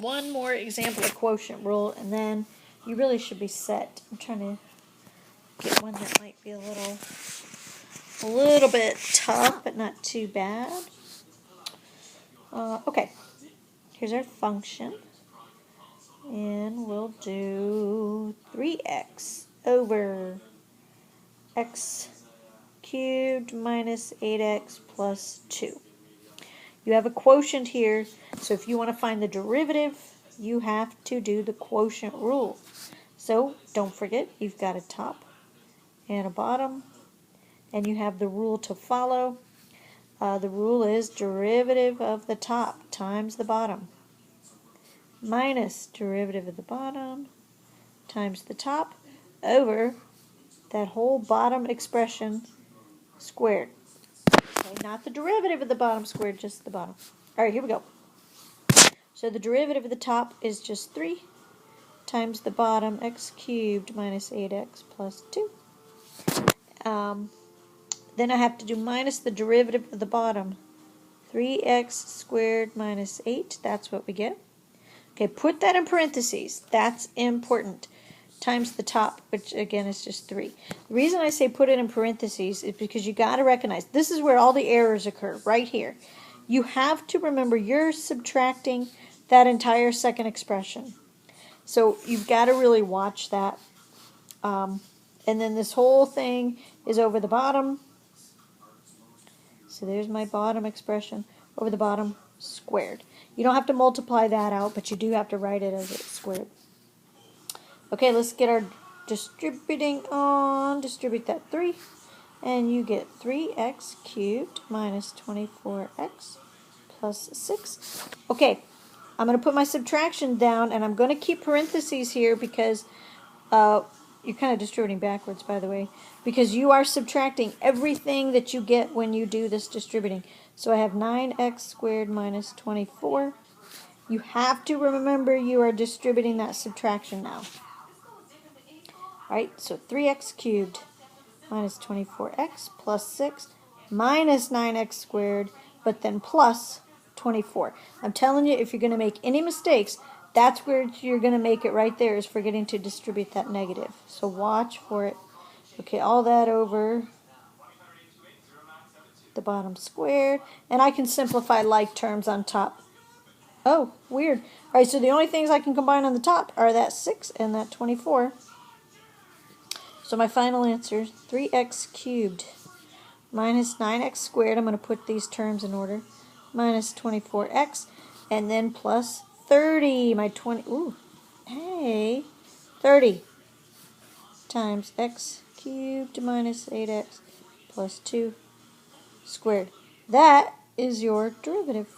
one more example of quotient rule, and then you really should be set. I'm trying to get one that might be a little bit tough, but not too bad. Okay, here's our function, and we'll do 3x over x cubed minus 8x plus 2. You have a quotient here, so if you want to find the derivative, you have to do the quotient rule. So don't forget, you've got a top and a bottom, and you have the rule to follow. The rule is derivative of the top times the bottom minus derivative of the bottom times the top over that whole bottom expression squared. Okay, not the derivative of the bottom squared, just the bottom. All right, here we go. So the derivative of the top is just 3 times the bottom, x cubed minus 8x plus 2. Then I have to do minus the derivative of the bottom. 3x squared minus 8, that's what we get. Okay, put that in parentheses. That's important. Times the top, which again is just 3. The reason I say put it in parentheses is because you got to recognize this is where all the errors occur, right here. You have to remember you're subtracting that entire second expression. So you've got to really watch that. And then this whole thing is over the bottom. So there's my bottom expression over the bottom squared. You don't have to multiply that out, but you do have to write it as it's squared. Okay, let's get our distributing on. Distribute that 3. And you get 3x cubed minus 24x plus 6. Okay, I'm going to put my subtraction down, and I'm going to keep parentheses here because you're kind of distributing backwards, by the way, because you are subtracting everything that you get when you do this distributing. So I have 9x squared minus 24. You have to remember you are distributing that subtraction now. All right, so 3x cubed minus 24x plus 6 minus 9x squared, but then plus 24. I'm telling you, if you're going to make any mistakes, that's where you're going to make it right there, is forgetting to distribute that negative. So watch for it. Okay, all that over the bottom squared. And I can simplify like terms on top. Oh, weird. All right, so the only things I can combine on the top are that 6 and that 24. So my final answer, 3x cubed minus 9x squared. I'm going to put these terms in order. Minus 24x, and then plus 30. My 20, ooh, hey, 30 times x cubed minus 8x plus 2 squared. That is your derivative.